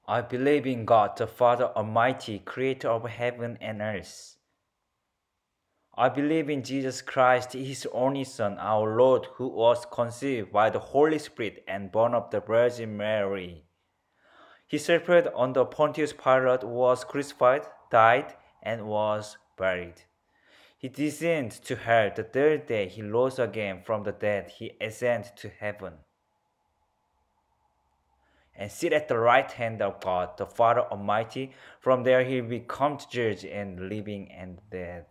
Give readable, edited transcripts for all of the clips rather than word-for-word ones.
I believe in God, the Father Almighty, creator of heaven and earth. I believe in Jesus Christ, His only Son, our Lord, who was conceived by the Holy Spirit and born of the Virgin Mary. He suffered under Pontius Pilate, was crucified, died, and was buried. He descended to hell. The third day he rose again from the dead. He ascended to heaven and sit at the right hand of God, the Father Almighty. From there he will come to judge the living and the dead.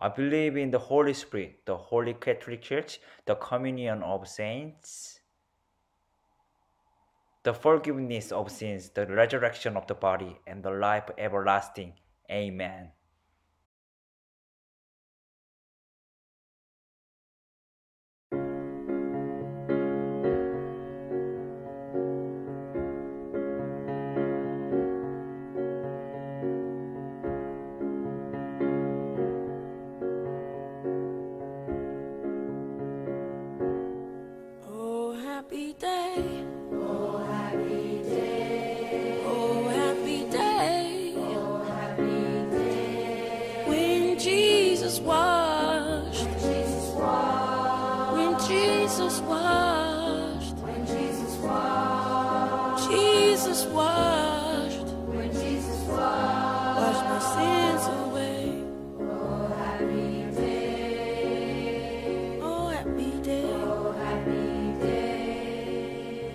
I believe in the Holy Spirit, the Holy Catholic Church, the communion of saints, the forgiveness of sins, the resurrection of the body, and the life everlasting. Amen. Oh, happy day. Oh, happy day. Oh, happy day. Oh, happy day. When Jesus washed. Jesus washed. When Jesus washed. When Jesus washed. Jesus washed. When Jesus washed. Washed my sins away. Oh, happy day. Oh, happy day. Oh, happy day.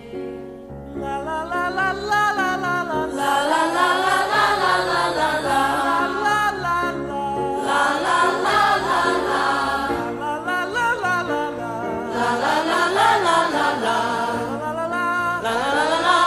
La la la la la la la la la La la la la la la la la la. la la La la la la la. la la la la la la. La la la la la la la. La la la la.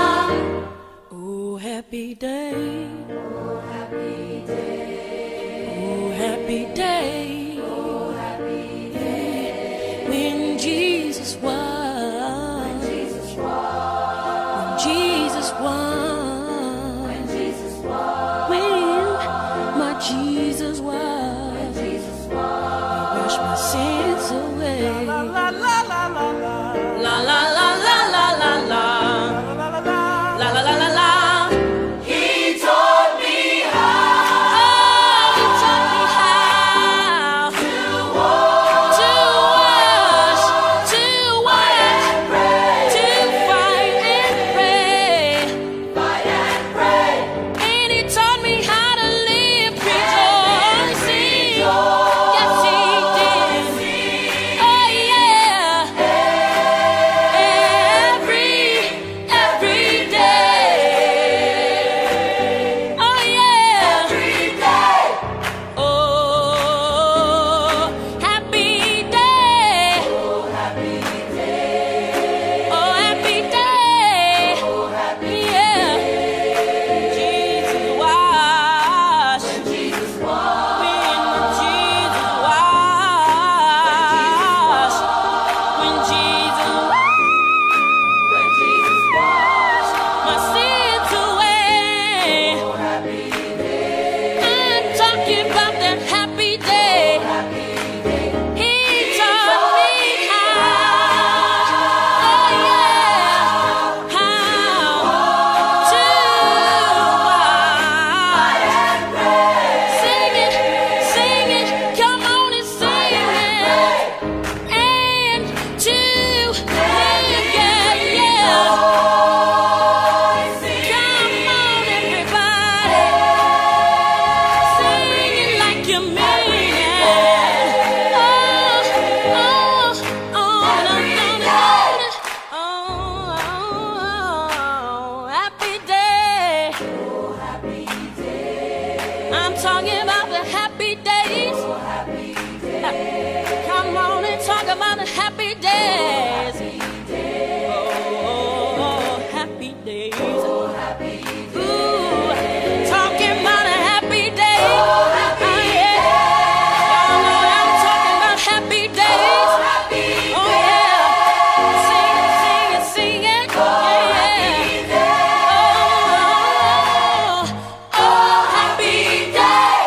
Oh, happy day. Oh, happy day. Oh, happy day. Oh, happy day. When Jesus washed. Jesus washed. Jesus washed. When Jesus washed. When my Jesus washed. Jesus washed. Wash my sins away. La la la la la la. La la la la la la la. La la la la la. He taught me how He taught me how to walk, to wash, to fight and pray, to fight and pray. fight and pray. And He taught me how to live rejoicing. Yes, He did. Oh yeah. Every day. Oh yeah. Every day. Oh, happy day. Oh, happy day. Oh, happy day. Oh, happy Yeah. Jesus washed. Jesus washed. When Jesus washed. When Jesus When Jesus washed. my sins away. Oh, happy day. I'm talking about that happy day. Happy day. He taught me how. Oh yeah. How to Fight wash. and pray. Sing it, sing it. Come on and sing it. And to live, yeah, yeah. Come on, everybody. Sing it like you mean it. Oh, oh, oh, oh, happy day. Oh, happy day. I'm talking about the happy days. Oh, happy day. Come on and talk about the happy days. Oh, happy days. Oh, happy day. Ooh, talking about a happy day. Oh, happy yeah. Y'all know I'm talking about happy days. Happy Oh yeah. Sing it, sing it, sing it. Yeah, yeah. Oh, happy day.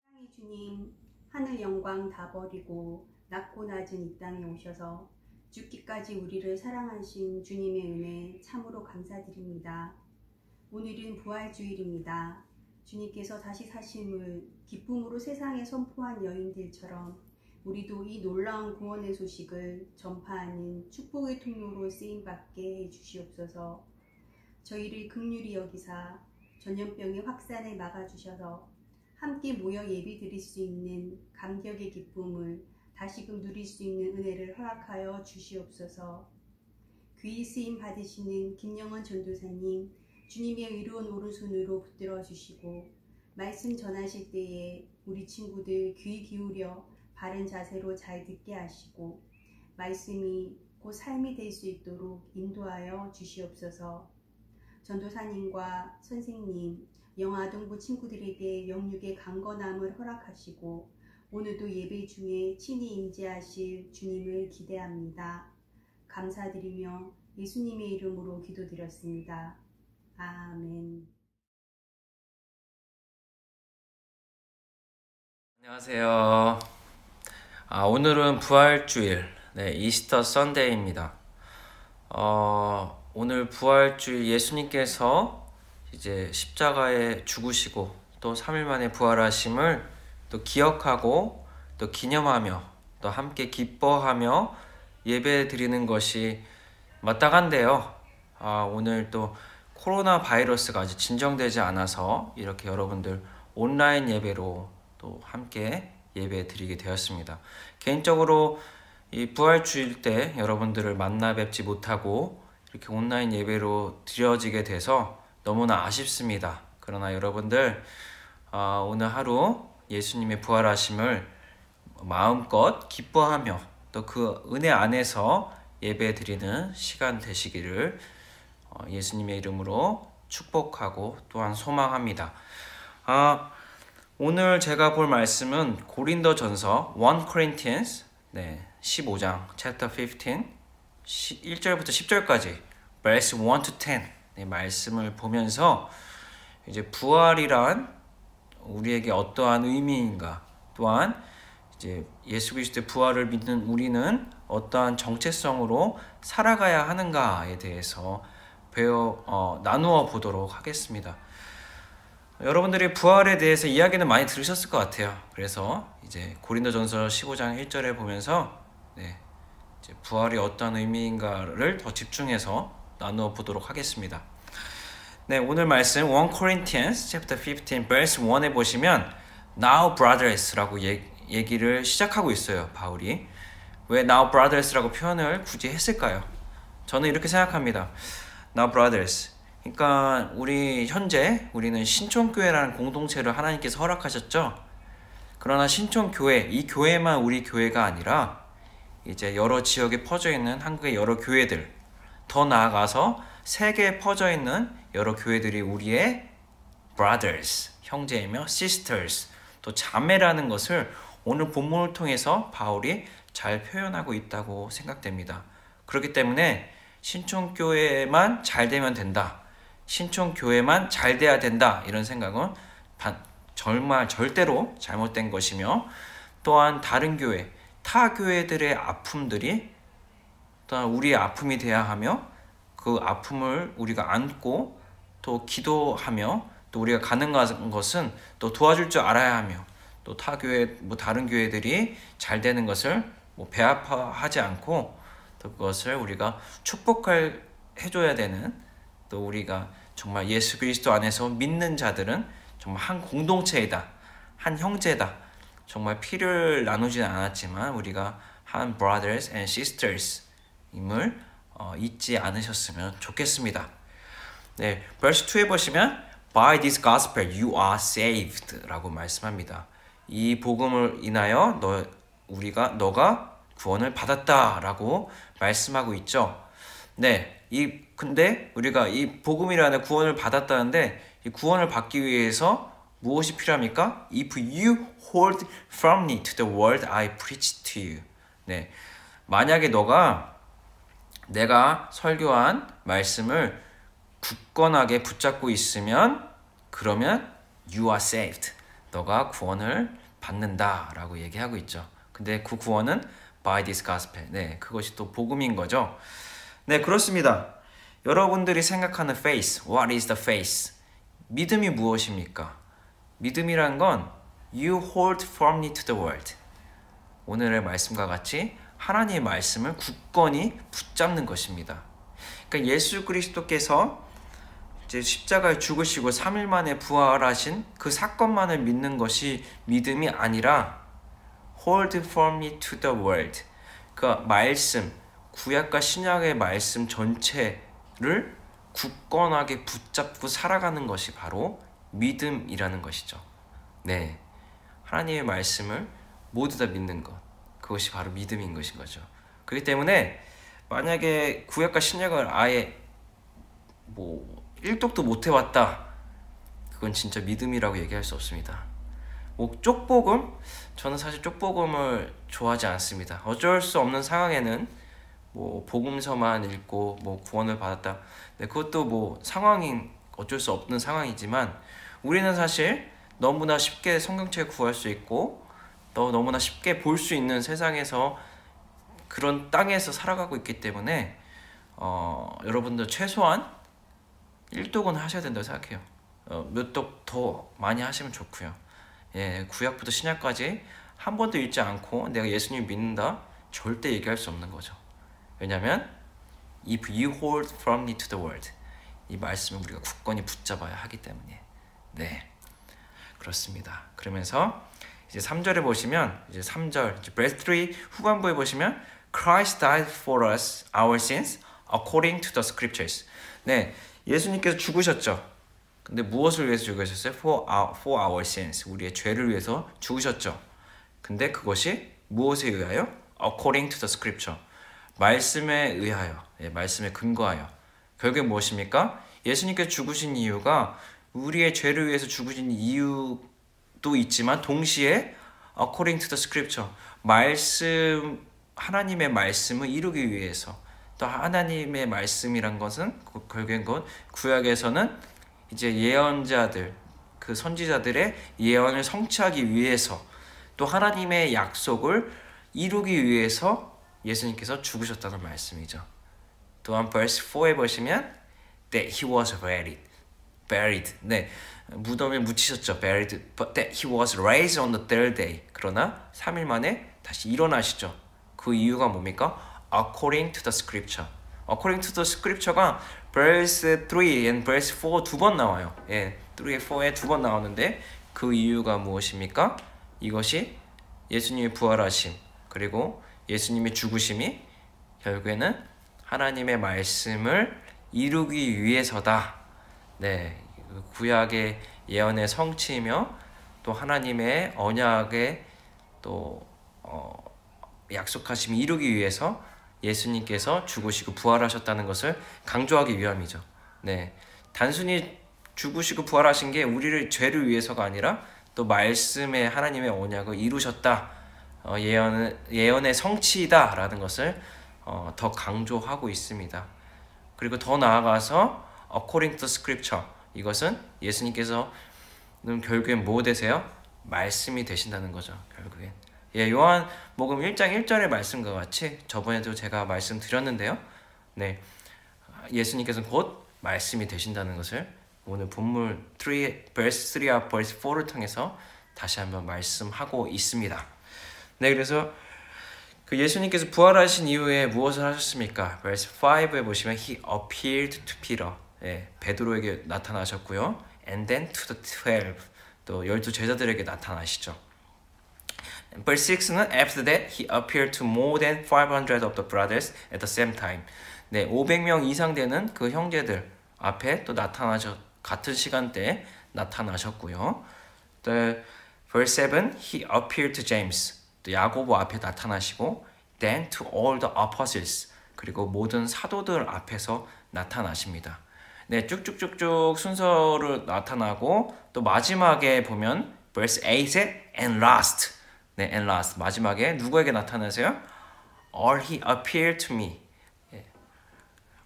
사랑의 주님, 하늘 영광 다 버리고 낮고 낮은 이 땅에 오셔서 죽기까지 우리를 사랑하신 주님의 은혜 참으로 감사드립니다. 오늘은 부활주일입니다. 주님께서 다시 사심을 기쁨으로 세상에 선포한 여인들처럼 우리도 이 놀라운 구원의 소식을 전파하는 축복의 통로로 쓰임받게 해주시옵소서. 저희를 긍휼히 여기사 전염병의 확산을 막아주셔서 함께 모여 예배드릴 수 있는 감격의 기쁨을 다시금 누릴 수 있는 은혜를 허락하여 주시옵소서. 귀히 쓰임 받으시는 김영원 전도사님, 주님의 의로운 오른손으로 붙들어 주시고 말씀 전하실 때에 우리 친구들 귀 기울여 바른 자세로 잘 듣게 하시고 말씀이 곧 삶이 될 수 있도록 인도하여 주시옵소서. 전도사님과 선생님, 영아동부 친구들에게 영육의 강건함을 허락하시고 오늘도 예배 중에 친히 임재하실 주님을 기대합니다. 감사드리며 예수님의 이름으로 기도드렸습니다. 아멘. 안녕하세요. 오늘은 부활주일, 이스터 선데이입니다. 오늘 부활주일 예수님께서 이제 십자가에 죽으시고 또 3일 만에 부활하심을 또 기억하고 또 기념하며 또 함께 기뻐하며 예배 드리는 것이 마땅한데요. 오늘 또 코로나 바이러스가 아직 진정되지 않아서 이렇게 여러분들 온라인 예배로 또 함께 예배 드리게 되었습니다. 개인적으로 이 부활주일 때 여러분들을 만나 뵙지 못하고 이렇게 온라인 예배로 드려지게 돼서 너무나 아쉽습니다. 그러나 여러분들 오늘 하루 예수님의 부활하심을 마음껏 기뻐하며 또 그 은혜 안에서 예배 드리는 시간 되시기를 예수님의 이름으로 축복하고 또한 소망합니다. 오늘 제가 볼 말씀은 고린도전서 1 Corinthians 15장 chapter 15 1절부터 10절까지 verse 1 to 10 말씀을 보면서 이제 부활이란 우리에게 어떠한 의미인가, 또한 이제 예수 그리스도의 부활을 믿는 우리는 어떠한 정체성으로 살아가야 하는가에 대해서 나누어 보도록 하겠습니다. 여러분들이 부활에 대해서 이야기는 많이 들으셨을 것 같아요. 그래서 이제 고린도전서 15장 1절에 보면서 이제 부활이 어떤 의미인가를 더 집중해서 나누어 보도록 하겠습니다. 오늘 말씀 1 Corinthians chapter 15 verse 1에 보시면 Now brothers라고 얘기를 시작하고 있어요. 바울이 왜 Now brothers라고 표현을 굳이 했을까요? 저는 이렇게 생각합니다. Now brothers, 그러니까 우리는 신촌교회라는 공동체를 하나님께서 허락하셨죠. 그러나 신촌교회, 이 교회만 우리 교회가 아니라 이제 여러 지역에 퍼져 있는 한국의 여러 교회들, 더 나아가서 세계에 퍼져 있는 여러 교회들이 우리의 brothers, 형제이며 sisters, 또 자매라는 것을 오늘 본문을 통해서 바울이 잘 표현하고 있다고 생각됩니다. 그렇기 때문에 신촌교회만 잘 되면 된다, 신촌교회만 잘 돼야 된다, 이런 생각은 정말 절대로 잘못된 것이며, 또한 다른 교회, 타 교회들의 아픔들이 또한 우리의 아픔이 돼야 하며 그 아픔을 우리가 안고 또 기도하며 또 우리가 가능한 것은 또 도와줄 줄 알아야 하며, 또 타 교회, 다른 교회들이 잘 되는 것을 배아파하지 않고 또 그것을 우리가 해줘야 되는, 또 우리가 정말 예수 그리스도 안에서 믿는 자들은 정말 한 공동체이다, 한 형제다. 정말 피를 나누지는 않았지만 우리가 한 brothers and sisters 임을 잊지 않으셨으면 좋겠습니다. verse 2에 보시면 By this gospel you are saved 라고 말씀합니다. 이 복음을 인하여 너가 구원을 받았다 라고 말씀하고 있죠. 근데 우리가 이 복음이라는 구원을 받았다는데, 이 구원을 받기 위해서 무엇이 필요합니까? If you hold firmly to the word I preach to you. 만약에 내가 설교한 말씀을 굳건하게 붙잡고 있으면, 그러면 you are saved. 너가 구원을 받는다 라고 얘기하고 있죠. 근데 그 구원은 by this gospel. 네, 그것이 또 복음인 거죠. 네, 그렇습니다. 여러분들이 생각하는 faith, what is the faith? 믿음이 무엇입니까? 믿음이란 건 you hold firmly to the word. 오늘의 말씀과 같이 하나님의 말씀을 굳건히 붙잡는 것입니다. 그러니까 예수 그리스도께서 이제 십자가에 죽으시고 3일 만에 부활하신 그 사건만을 믿는 것이 믿음이 아니라 hold firmly to the word. 그 말씀, 구약과 신약의 말씀 전체를 굳건하게 붙잡고 살아가는 것이 바로 믿음이라는 것이죠. 네, 하나님의 말씀을 모두 다 믿는 것, 그것이 바로 믿음인 것인 거죠. 그렇기 때문에 만약에 구약과 신약을 아예 1독도 못 해왔다, 그건 진짜 믿음이라고 얘기할 수 없습니다. 쪽복음, 저는 사실 쪽복음을 좋아하지 않습니다. 어쩔 수 없는 상황에는 복음서만 읽고 구원을 받았다. 네, 그것도 상황인 어쩔 수 없는 상황이지만 우리는 사실 너무나 쉽게 성경책을 구할 수 있고 또 너무나 쉽게 볼 수 있는 세상에서 그런 땅에서 살아가고 있기 때문에 여러분들 최소한 1독은 하셔야 된다고 생각해요. 몇 독 더 많이 하시면 좋고요. 예, 구약부터 신약까지 한 번도 읽지 않고 내가 예수님 믿는다 절대 얘기할 수 없는 거죠. 왜냐하면 if you hold firmly to the word, 이 말씀을 우리가 굳건히 붙잡아야 하기 때문에. 네, 그렇습니다. 그러면서 이제 3절에 보시면 이제 3절 이제 verse 3 후반부에 보시면 Christ died for us our sins according to the scriptures. 네, 예수님께서 죽으셨죠. 근데 무엇을 위해서 죽으셨어요? For our sins. 우리의 죄를 위해서 죽으셨죠. 근데 그것이 무엇에 의하여? According to the scripture. 말씀에 의하여. 예, 말씀에 근거하여. 결국에 무엇입니까? 예수님께서 죽으신 이유가 우리의 죄를 위해서 죽으신 이유도 있지만 동시에 according to the scripture. 하나님의 말씀을 이루기 위해서. 또 하나님의 말씀이란 것은 결국엔 구약에서는 이제 예언자들, 그 선지자들의 예언을 성취하기 위해서 또 하나님의 약속을 이루기 위해서 예수님께서 죽으셨다는 말씀이죠. 또한 verse 4에 보시면 that he was buried. 네, 무덤에 묻히셨죠. buried, but that he was raised on the third day. 그러나 3일 만에 다시 일어나시죠. 그 이유가 뭡니까? According to the scripture. According to the scripture가 verse 3 and verse 4 두 번 나와요. 예, 3, 4에 두 번 나오는데 그 이유가 무엇입니까? 이것이 예수님의 부활하심 그리고 예수님의 죽으심이 결국에는 하나님의 말씀을 이루기 위해서다. 네, 구약의 예언의 성취이며 또 하나님의 언약의 또 약속하심이 이루기 위해서 예수님께서 죽으시고 부활하셨다는 것을 강조하기 위함이죠. 네, 단순히 죽으시고 부활하신 게 우리를 죄를 위해서가 아니라 또 말씀의 하나님의 언약을 이루셨다. 예언의 성취이다 라는 것을 더 강조하고 있습니다. 그리고 더 나아가서 according to scripture, 이것은 예수님께서 결국엔 뭐 되세요? 말씀이 되신다는 거죠. 결국엔. 예, 요한복음 1장 1절의 말씀과 같이 저번에도 제가 말씀드렸는데요. 네, 예수님께서는 곧 말씀이 되신다는 것을 오늘 본문 3, verse 3와 verse 4를 통해서 다시 한번 말씀하고 있습니다. 네, 그래서 그 예수님께서 부활하신 이후에 무엇을 하셨습니까? verse 5에 보시면 he appeared to Peter. 예, 베드로에게 나타나셨고요. and then to the 12. 또 12 제자들에게 나타나시죠. Verse 6는 after that he appeared to more than 500 of the brothers at the same time. 네, 500명 이상 되는 그 형제들 앞에 또 같은 시간대에 나타나셨고요. 또 verse 7 he appeared to James. 또 야고보 앞에 나타나시고 then to all the apostles. 그리고 모든 사도들 앞에서 나타나십니다. 네, 쭉쭉쭉쭉 순서로 나타나고 또 마지막에 보면 verse 8에 and last. 네, and last. 마지막에 누구에게 나타나세요? All he appeared to me.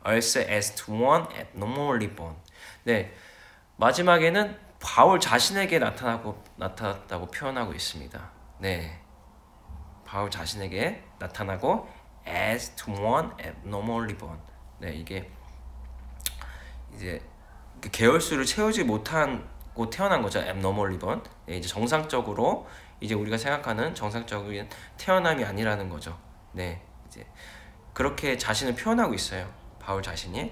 Also as to one abnormally born. 네, 마지막에는 바울 자신에게 나타났다고 표현하고 있습니다. 네, 바울 자신에게 나타나고 as to one abnormally born. 네, 이게 이제 그 계열수를 채우지 못하고 태어난 거죠. abnormally born. 네, 이제 정상적으로 이제 우리가 생각하는 정상적인 태어남이 아니라는 거죠. 네, 이제 그렇게 자신을 표현하고 있어요. 바울 자신이.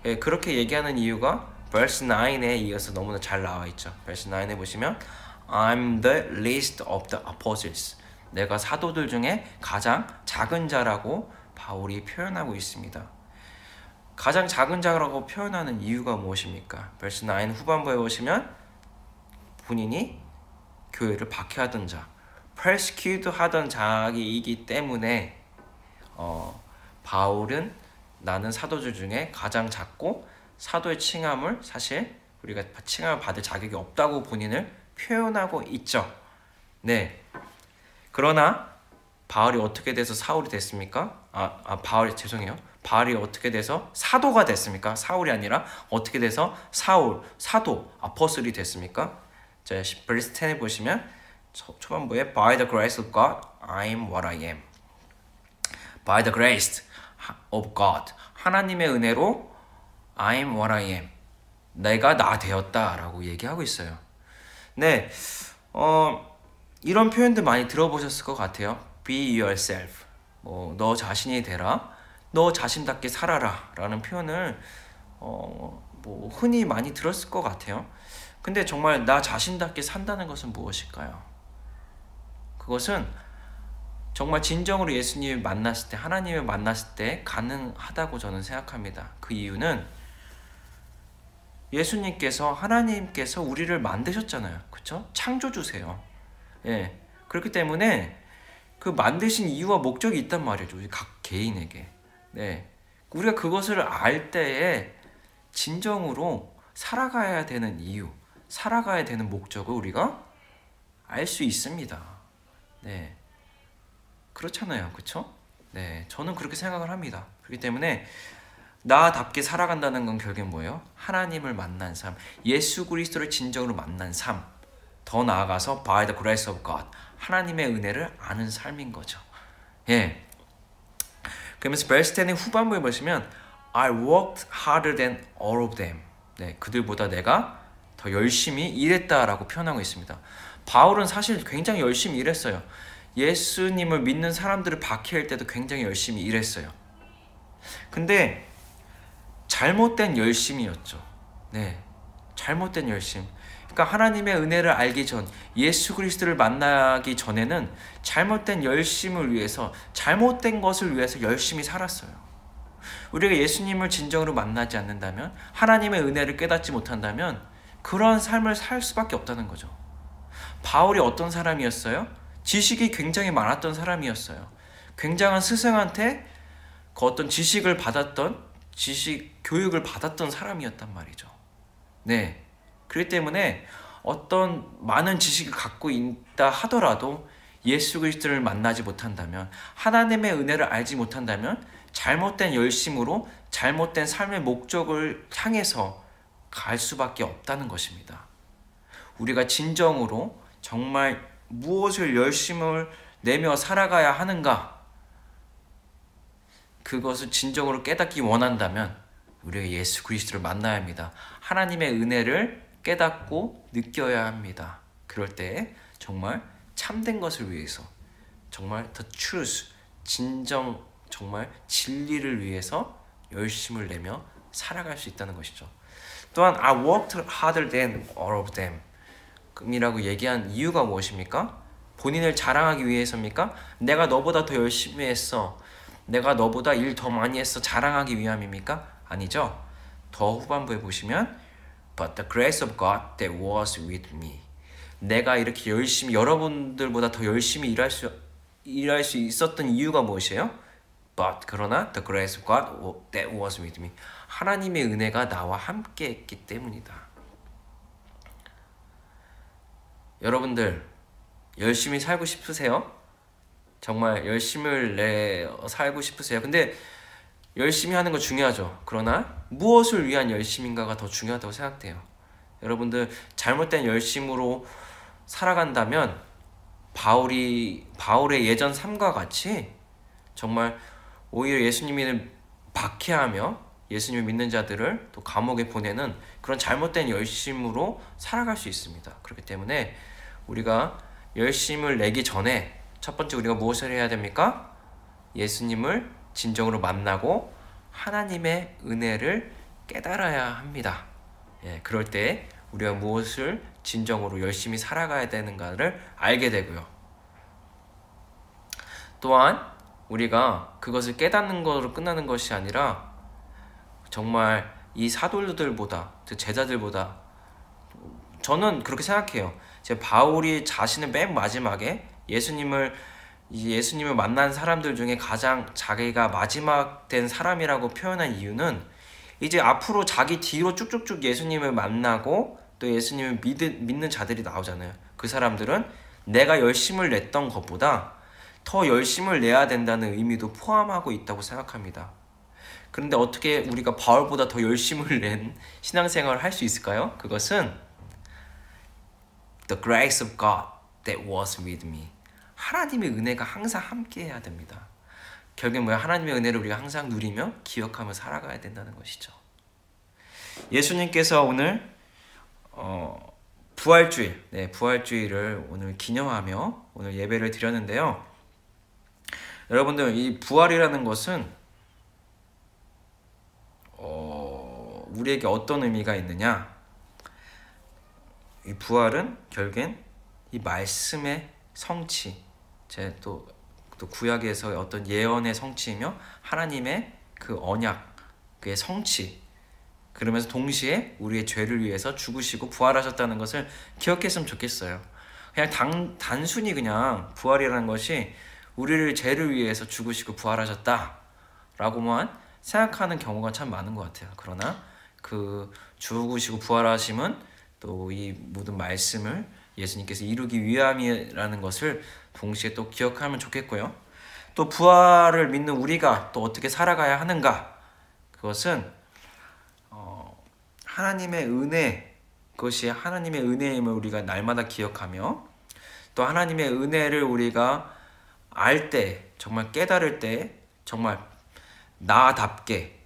예, 그렇게 얘기하는 이유가 verse 9에 이어서 너무나 잘 나와 있죠. verse 9에 보시면 I'm the least of the apostles. 내가 사도들 중에 가장 작은 자라고 바울이 표현하고 있습니다. 가장 작은 자라고 표현하는 이유가 무엇입니까? verse 9 후반부에 보시면 본인이 교회를 박해하던 자, persecute 하던 자이기 때문에 바울은 나는 사도들 중에 가장 작고 사도의 칭함을 사실 우리가 칭함을 받을 자격이 없다고 본인을 표현하고 있죠. 네. 그러나 바울이 어떻게 돼서 사울이 됐습니까? 바울이 어떻게 돼서 사도가 됐습니까? 사울이 아니라 어떻게 돼서 사도, 아포슬이 됐습니까? 자, verse 10에 보시면 초반부에 By the grace of God, I am what I am. By the grace of God, 하나님의 은혜로 I am what I am. 내가 나 되었다 라고 얘기하고 있어요. 네, 이런 표현들 많이 들어보셨을 것 같아요. Be yourself. 너 자신이 되라. 너 자신답게 살아라. 라는 표현을 흔히 많이 들었을 것 같아요. 근데 정말 나 자신답게 산다는 것은 무엇일까요? 그것은 정말 진정으로 예수님을 만났을 때, 하나님을 만났을 때 가능하다고 저는 생각합니다. 그 이유는 예수님께서, 하나님께서 우리를 만드셨잖아요. 그쵸? 창조주세요. 예. 그렇기 때문에 그 만드신 이유와 목적이 있단 말이죠. 우리 각 개인에게. 네. 우리가 그것을 알 때에 진정으로 살아가야 되는 이유, 살아가야 되는 목적을 우리가 알 수 있습니다. 네. 그렇잖아요. 그쵸? 네. 저는 그렇게 생각을 합니다. 그렇기 때문에 나답게 살아간다는 건 결국엔 뭐예요? 하나님을 만난 삶, 예수 그리스도를 진정으로 만난 삶, 더 나아가서 by the grace of God, 하나님의 은혜를 아는 삶인 거죠. 예. 그러면서 verse 10의 후반부에 보시면 I worked harder than all of them. 네, 그들보다 내가 더 열심히 일했다라고 표현하고 있습니다. 바울은 사실 굉장히 열심히 일했어요. 예수님을 믿는 사람들을 박해할 때도 굉장히 열심히 일했어요. 근데 잘못된 열심이었죠. 네, 잘못된 열심. 그러니까 하나님의 은혜를 알기 전, 예수 그리스도를 만나기 전에는 잘못된 열심을 위해서, 잘못된 것을 위해서 열심히 살았어요. 우리가 예수님을 진정으로 만나지 않는다면, 하나님의 은혜를 깨닫지 못한다면 그런 삶을 살 수밖에 없다는 거죠. 바울이 어떤 사람이었어요? 지식이 굉장히 많았던 사람이었어요. 굉장한 스승한테 그 어떤 지식을 받았던, 교육을 받았던 사람이었단 말이죠. 네. 그렇기 때문에 어떤 많은 지식을 갖고 있다 하더라도 예수 그리스도를 만나지 못한다면, 하나님의 은혜를 알지 못한다면 잘못된 열심으로 잘못된 삶의 목적을 향해서 갈 수밖에 없다는 것입니다. 우리가 진정으로 정말 무엇을 열심을 내며 살아가야 하는가, 그것을 진정으로 깨닫기 원한다면 우리가 예수 그리스도를 만나야 합니다. 하나님의 은혜를 깨닫고 느껴야 합니다. 그럴 때 정말 참된 것을 위해서, 정말 the truth, 진정 정말 진리를 위해서 열심을 내며 살아갈 수 있다는 것이죠. 또한 I worked harder than all of them 이라고 얘기한 이유가 무엇입니까? 본인을 자랑하기 위해서입니까? 내가 너보다 더 열심히 했어, 내가 너보다 일 더 많이 했어, 자랑하기 위함입니까? 아니죠. 더 후반부에 보시면 But the grace of God that was with me. 내가 이렇게 열심히, 여러분들보다 더 열심히 일할 수 있었던 이유가 무엇이에요? But 그러나 the grace of God that was with me. 하나님의 은혜가 나와 함께 했기 때문이다. 여러분들 열심히 살고 싶으세요? 정말 열심을 내 살고 싶으세요? 근데 열심히 하는 거 중요하죠. 그러나 무엇을 위한 열심인가가 더 중요하다고 생각돼요. 여러분들 잘못된 열심으로 살아간다면 바울의 예전 삶과 같이 정말 오히려 예수님을 박해하며 예수님을 믿는 자들을 또 감옥에 보내는 그런 잘못된 열심으로 살아갈 수 있습니다. 그렇기 때문에 우리가 열심을 내기 전에 첫 번째 우리가 무엇을 해야 됩니까? 예수님을 진정으로 만나고 하나님의 은혜를 깨달아야 합니다. 예, 그럴 때 우리가 무엇을 진정으로 열심히 살아가야 되는가를 알게 되고요. 또한 우리가 그것을 깨닫는 것으로 끝나는 것이 아니라 정말 이 사도들보다, 제자들보다 저는 그렇게 생각해요. 제 바울이 자신은 맨 마지막에 예수님을 만난 사람들 중에 가장 자기가 마지막 된 사람이라고 표현한 이유는 이제 앞으로 자기 뒤로 쭉쭉쭉 예수님을 만나고 또 예수님을 믿는 자들이 나오잖아요. 그 사람들은 내가 열심을 냈던 것보다 더 열심을 내야 된다는 의미도 포함하고 있다고 생각합니다. 그런데 어떻게 우리가 바울보다 더 열심을 낸 신앙생활을 할 수 있을까요? 그것은 The grace of God that was with me. 하나님의 은혜가 항상 함께 해야 됩니다. 결국엔 뭐야? 하나님의 은혜를 우리가 항상 누리며 기억하며 살아가야 된다는 것이죠. 예수님께서 오늘 부활주의를 오늘 기념하며 오늘 예배를 드렸는데요. 여러분들, 이 부활이라는 것은 우리에게 어떤 의미가 있느냐? 이 부활은 결국엔 이 말씀의 성취, 또 구약에서 어떤 예언의 성취이며 하나님의 그 언약의 성취, 그러면서 동시에 우리의 죄를 위해서 죽으시고 부활하셨다는 것을 기억했으면 좋겠어요. 그냥 단순히 그냥 부활이라는 것이 우리를 죄를 위해서 죽으시고 부활하셨다라고만 생각하는 경우가 참 많은 것 같아요. 그러나 그 죽으시고 부활하심은 또 이 모든 말씀을 예수님께서 이루기 위함이라는 것을 동시에 또 기억하면 좋겠고요. 또 부활을 믿는 우리가 또 어떻게 살아가야 하는가? 그것은 하나님의 은혜, 그것이 하나님의 은혜임을 우리가 날마다 기억하며 또 하나님의 은혜를 우리가 알 때, 정말 깨달을 때 정말 나답게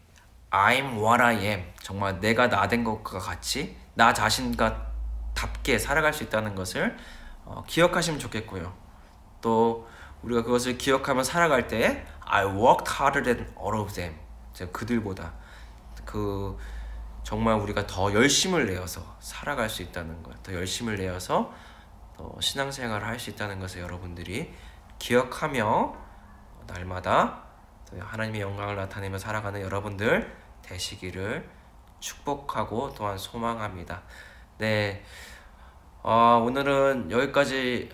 I'm what I am, 정말 내가 나 된 것과 같이 나 자신과 답게 살아갈 수 있다는 것을 기억하시면 좋겠고요. 또 우리가 그것을 기억하며 살아갈 때 I worked harder than all of them, 그들보다 정말 우리가 더 열심을 내어서 살아갈 수 있다는 것, 더 열심을 내어서 신앙생활을 할 수 있다는 것을 여러분들이 기억하며 날마다 하나님의 영광을 나타내며 살아가는 여러분들 되시기를 축복하고 또한 소망합니다. 네, 오늘은 여기까지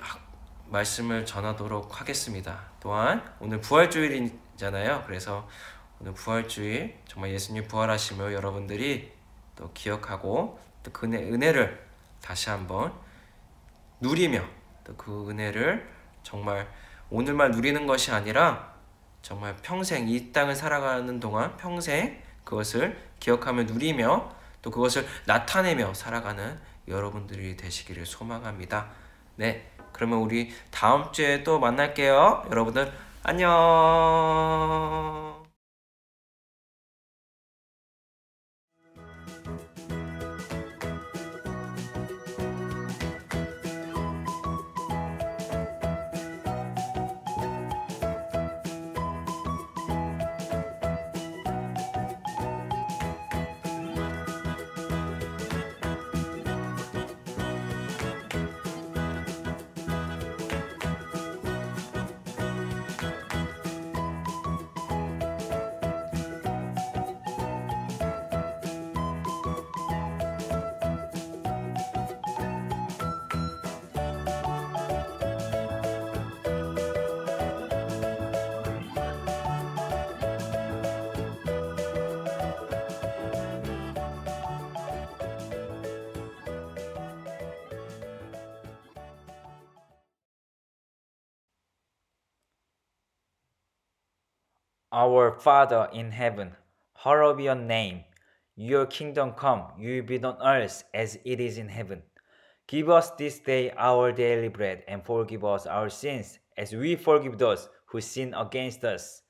말씀을 전하도록 하겠습니다. 또한 오늘 부활주일이잖아요. 그래서 오늘 부활주일 정말 예수님 부활하심을 여러분들이 또 기억하고 또 그 은혜를 다시 한번 누리며 또 그 은혜를 정말 오늘만 누리는 것이 아니라 정말 평생 이 땅을 살아가는 동안 평생 그것을 기억하며 누리며 또 그것을 나타내며 살아가는 여러분들이 되시기를 소망합니다. 네, 그러면 우리 다음 주에 또 만날게요. 여러분들 안녕. Our Father in heaven, hallowed be your name. Your kingdom come, your will be on earth as it is in heaven. Give us this day our daily bread, and forgive us our sins, as we forgive those who sin against us.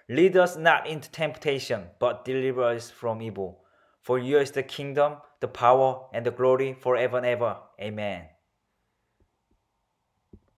Lead us not into temptation, but deliver us from evil. For yours is the kingdom, the power, and the glory forever and ever. Amen.